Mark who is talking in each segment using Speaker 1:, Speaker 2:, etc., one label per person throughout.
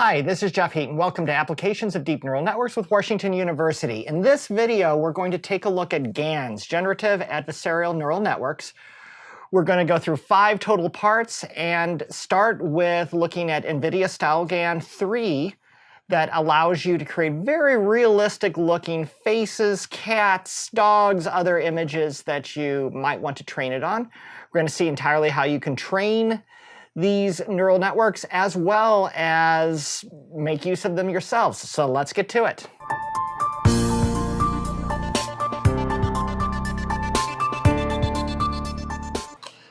Speaker 1: Hi, this is Jeff Heaton. Welcome to Applications of Deep Neural Networks with Washington University. In this video, we're going to take a look at GANs, Generative Adversarial Neural Networks. We're going to go through 5 total parts and start with looking at NVIDIA StyleGAN3 that allows you to create very realistic looking faces, cats, dogs, other images that you might want to train it on. We're going to see entirely how you can train these neural networks as well as make use of them yourselves. So let's get to it.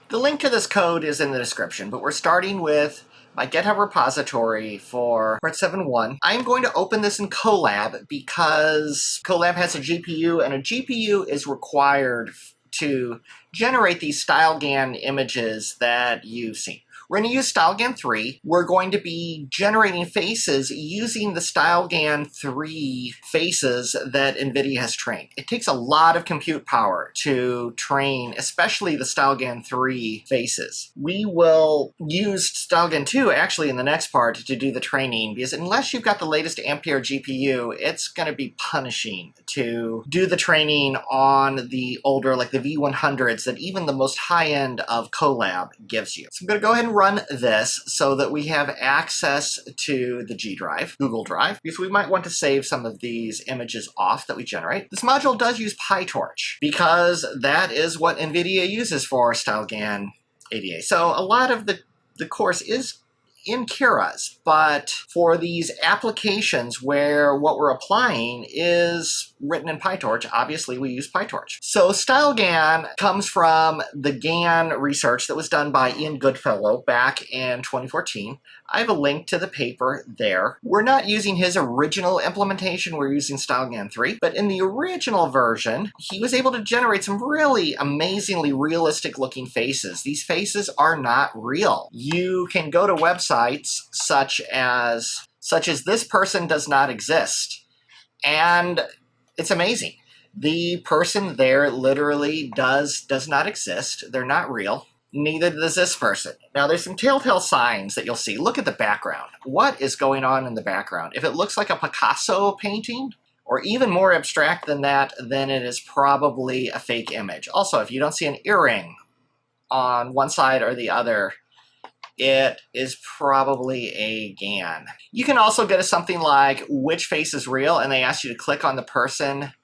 Speaker 1: The link to this code is in the description, but we're starting with my GitHub repository for part 7.1. I'm going to open this in Colab because Colab has a GPU, and a GPU is required to generate these StyleGAN images that you've seen. We're going to use StyleGAN3. We're going to be generating faces using the StyleGAN3 faces that NVIDIA has trained. It takes a lot of compute power to train, especially the StyleGAN3 faces. We will use StyleGAN2 actually in the next part to do the training, because unless you've got the latest Ampere GPU, it's going to be punishing to do the training on the older, like the V100s that even the most high-end of Colab gives you. So I'm going to go ahead and run this so that we have access to the G drive, Google Drive, because we might want to save some of these images off that we generate. This module does use PyTorch because that is what NVIDIA uses for StyleGAN ADA. So a lot of the course is in Keras, but for these applications where what we're applying is written in PyTorch, obviously we use PyTorch. So StyleGAN comes from the GAN research that was done by Ian Goodfellow back in 2014. I have a link to the paper there. We're not using his original implementation, we're using StyleGAN3, but in the original version, he was able to generate some really amazingly realistic looking faces. These faces are not real. You can go to websites such as this person does not exist, and it's amazing. The person there literally does not exist. They're not real. Neither does this person. Now, there's some telltale signs that you'll see. Look at the background. What is going on in the background? If it looks like a Picasso painting, or even more abstract than that, then it is probably a fake image. Also, if you don't see an earring on one side or the other, it is probably a GAN. You can also go to something like which face is real, and they ask you to click on the person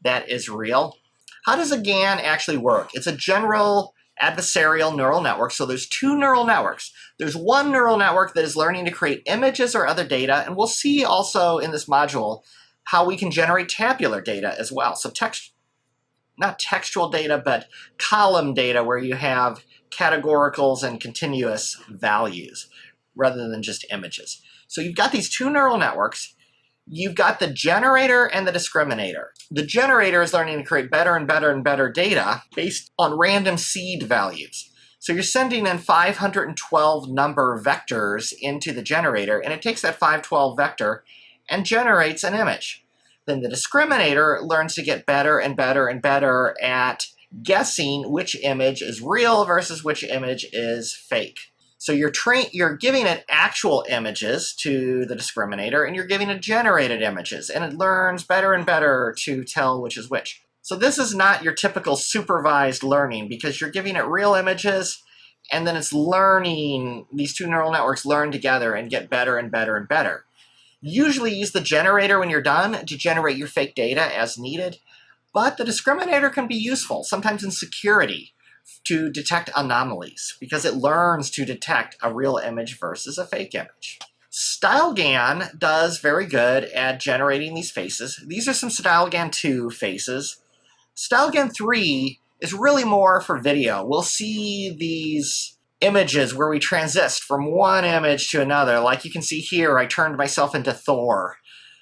Speaker 1: that is real. How does a GAN actually work? It's a general adversarial neural network. So there's 2 neural networks. There's one neural network that is learning to create images or other data, and we'll see also in this module how we can generate tabular data as well. So not textual data, but column data where you have categoricals and continuous values rather than just images. So you've got these 2 neural networks. You've got the generator and the discriminator. The generator is learning to create better and better and better data based on random seed values. So you're sending in 512 number vectors into the generator, and it takes that 512 vector and generates an image. Then the discriminator learns to get better and better and better at guessing which image is real versus which image is fake. So you're giving it actual images to the discriminator, and you're giving it generated images, and it learns better and better to tell which is which. So this is not your typical supervised learning, because you're giving it real images, and then it's learning, these 2 neural networks learn together and get better and better and better. Usually use the generator when you're done to generate your fake data as needed, but the discriminator can be useful, sometimes in security, to detect anomalies, because it learns to detect a real image versus a fake image. StyleGAN does very good at generating these faces. These are some StyleGAN2 faces. StyleGAN3 is really more for video. We'll see these images where we transition from one image to another. Like you can see here, I turned myself into Thor.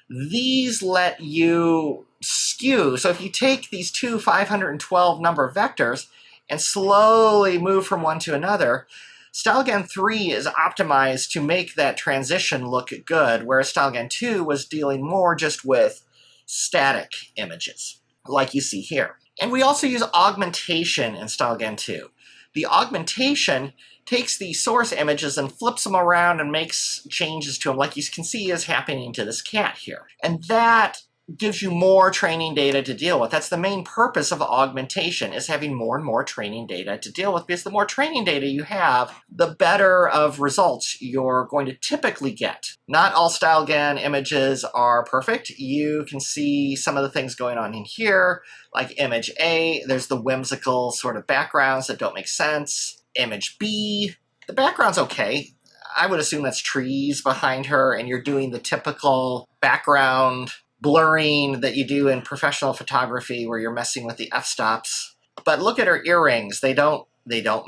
Speaker 1: These let you skew. So if you take these 2 512 number vectors and slowly move from one to another, StyleGAN3 is optimized to make that transition look good, whereas StyleGAN2 was dealing more just with static images, like you see here. And we also use augmentation in StyleGAN2. The augmentation takes the source images and flips them around and makes changes to them, like you can see is happening to this cat here. And that gives you more training data to deal with. That's the main purpose of augmentation, is having more and more training data to deal with, because the more training data you have, the better of results you're going to typically get. Not all StyleGAN images are perfect. You can see some of the things going on in here, like image A, there's the whimsical sort of backgrounds that don't make sense. Image B, the background's okay. I would assume that's trees behind her, and you're doing the typical background blurring that you do in professional photography where you're messing with the f-stops. But look at her earrings. They don't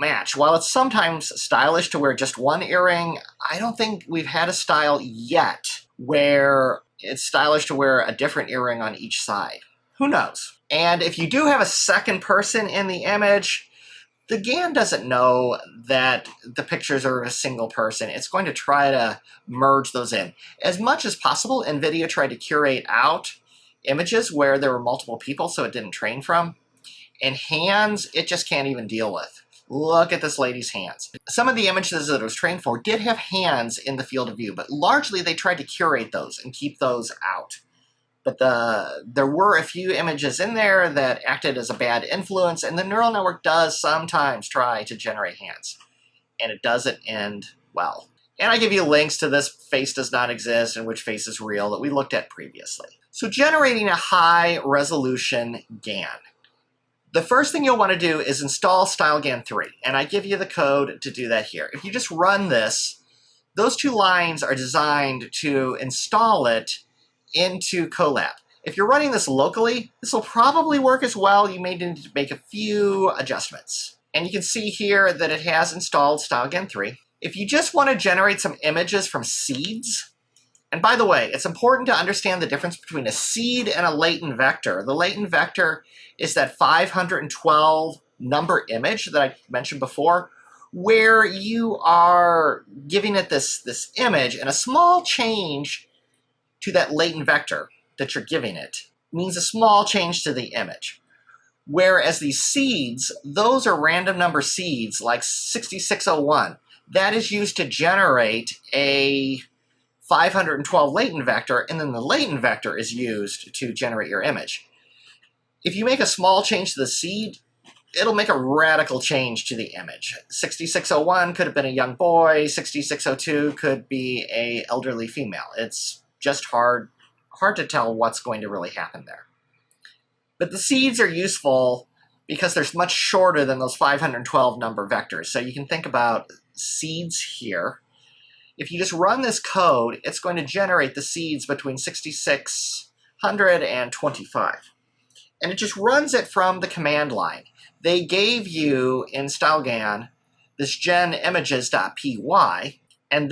Speaker 1: match. While it's sometimes stylish to wear just one earring, I don't think we've had a style yet where it's stylish to wear a different earring on each side. Who knows? And if you do have a second person in the image, the GAN doesn't know that the pictures are a single person. It's going to try to merge those in. As much as possible, NVIDIA tried to curate out images where there were multiple people so it didn't train from. And hands, it just can't even deal with. Look at this lady's hands. Some of the images that it was trained for did have hands in the field of view, but largely they tried to curate those and keep those out. But there were a few images in there that acted as a bad influence, and the neural network does sometimes try to generate hands, and it doesn't end well. And I give you links to this face does not exist and which face is real that we looked at previously. So generating a high-resolution GAN. The first thing you'll want to do is install StyleGAN3, and I give you the code to do that here. If you just run this, those two lines are designed to install it into Colab. If you're running this locally, this will probably work as well. You may need to make a few adjustments. And you can see here that it has installed StyleGAN3. If you just want to generate some images from seeds, and by the way, it's important to understand the difference between a seed and a latent vector. The latent vector is that 512 number image that I mentioned before, where you are giving it this image, and a small change to that latent vector that you're giving it means a small change to the image. Whereas these seeds, those are random number seeds like 6601. That is used to generate a 512 latent vector, and then the latent vector is used to generate your image. If you make a small change to the seed, it'll make a radical change to the image. 6601 could have been a young boy, 6602 could be an elderly female. It's just hard to tell what's going to really happen there. But the seeds are useful because they're much shorter than those 512 number vectors. So you can think about seeds here. If you just run this code, it's going to generate the seeds between 6600 and 25. And it just runs it from the command line. They gave you in StyleGAN this genimages.py, and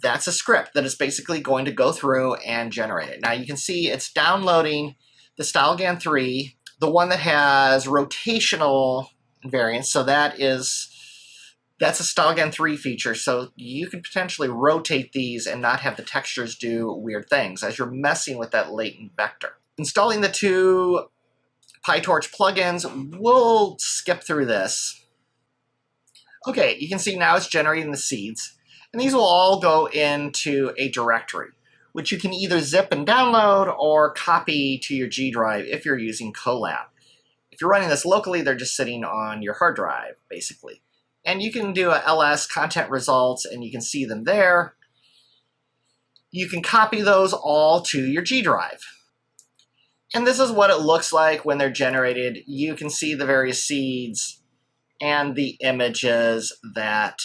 Speaker 1: that's a script that is basically going to go through and generate it. Now you can see it's downloading the StyleGAN3, the one that has rotational invariance. So that's a StyleGAN3 feature. So you could potentially rotate these and not have the textures do weird things as you're messing with that latent vector. Installing the two PyTorch plugins, we'll skip through this. Okay, you can see now it's generating the seeds. And these will all go into a directory, which you can either zip and download or copy to your G drive if you're using Colab. If you're running this locally, they're just sitting on your hard drive, basically. And you can do a ls content results, and you can see them there. You can copy those all to your G drive. And this is what it looks like when they're generated. You can see the various seeds and the images that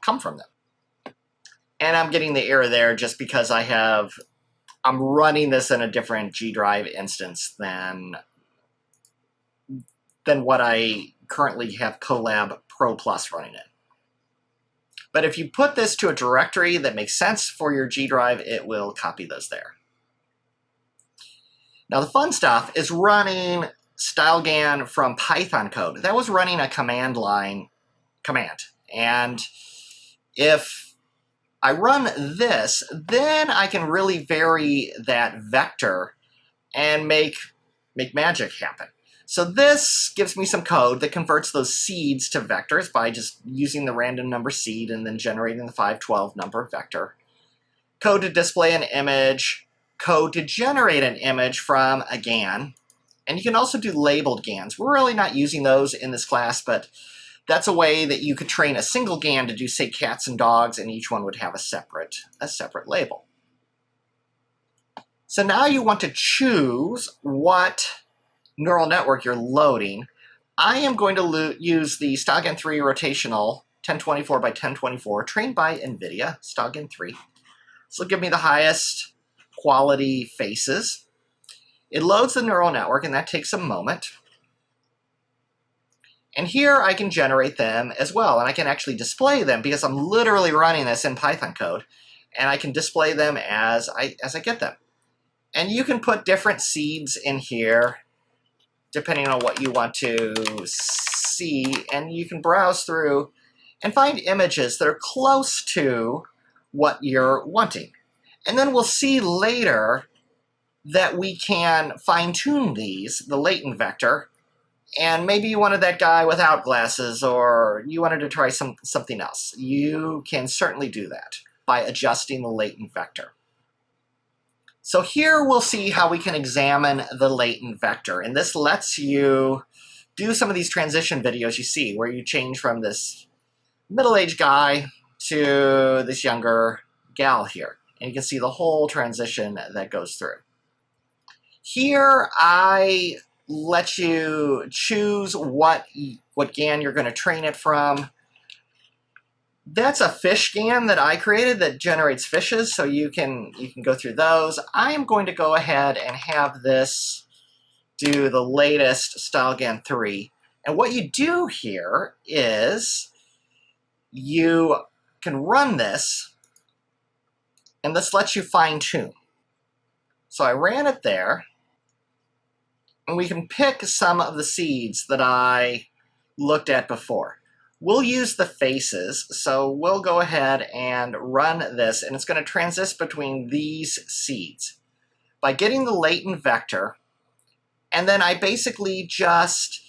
Speaker 1: come from them. And I'm getting the error there just because I'm running this in a different G drive instance than what I currently have Colab Pro Plus running in. But if you put this to a directory that makes sense for your G drive, it will copy those there. Now the fun stuff is running StyleGAN from Python code. That was running a command line command. And if I run this, then I can really vary that vector and make magic happen. So this gives me some code that converts those seeds to vectors by just using the random number seed and then generating the 512 number vector. Code to display an image, code to generate an image from a GAN. And you can also do labeled GANs. We're really not using those in this class, but that's a way that you could train a single GAN to do, say, cats and dogs, and each one would have a separate label. So now you want to choose what neural network you're loading. I am going to use the StyleGAN3 rotational 1024 by 1024 trained by NVIDIA StyleGAN3. This will give me the highest quality faces. It loads the neural network, and that takes a moment. And here I can generate them as well, and I can actually display them because I'm literally running this in Python code, and I can display them as I get them. And you can put different seeds in here depending on what you want to see, and you can browse through and find images that are close to what you're wanting. And then we'll see later that we can fine-tune these, the latent vector, and maybe you wanted that guy without glasses, or you wanted to try something else. You can certainly do that by adjusting the latent vector. So here we'll see how we can examine the latent vector, and this lets you do some of these transition videos you see, where you change from this middle-aged guy to this younger gal here, and you can see the whole transition that goes through. Here I let you choose what GAN you're going to train it from. That's a fish GAN that I created that generates fishes, so you can go through those. I am going to go ahead and have this do the latest StyleGAN3. And what you do here is you can run this, and this lets you fine-tune. So I ran it there, and we can pick some of the seeds that I looked at before. We'll use the faces, so we'll go ahead and run this, and it's going to transist between these seeds by getting the latent vector, and then I basically just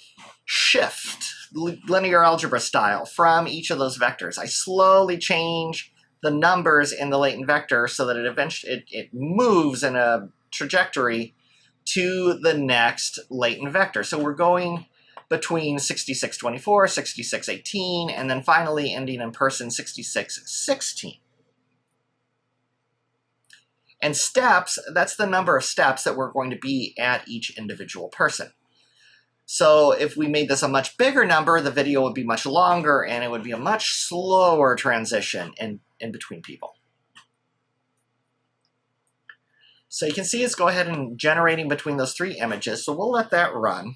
Speaker 1: shift linear algebra style from each of those vectors. I slowly change the numbers in the latent vector so that it moves in a trajectory to the next latent vector. So we're going between 6624, 6618, and then finally ending in person 6616. And steps, that's the number of steps that we're going to be at each individual person. So if we made this a much bigger number, the video would be much longer, and it would be a much slower transition in between people. So you can see it's go ahead and generating between those three images, so we'll let that run.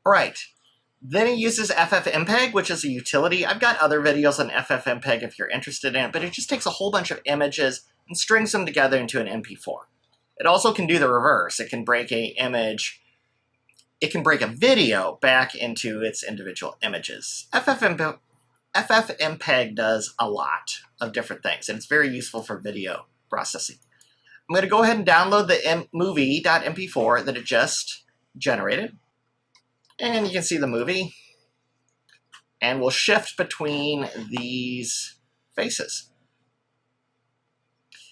Speaker 1: All right, then it uses FFmpeg, which is a utility. I've got other videos on FFmpeg if you're interested in it, but it just takes a whole bunch of images and strings them together into an MP4. It also can do the reverse. It can break an image, it can break a video back into its individual images. FFmpeg does a lot of different things, and it's very useful for video processing. I'm going to go ahead and download the movie.mp4 that it just generated. And you can see the movie. And we'll shift between these faces.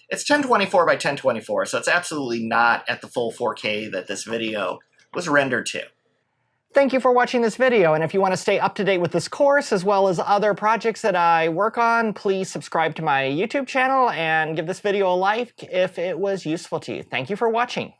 Speaker 1: It's 1024 by 1024, so it's absolutely not at the full 4K that this video was rendered to. Thank you for watching this video, and if you want to stay up to date with this course as well as other projects that I work on, please subscribe to my YouTube channel and give this video a like if it was useful to you. Thank you for watching.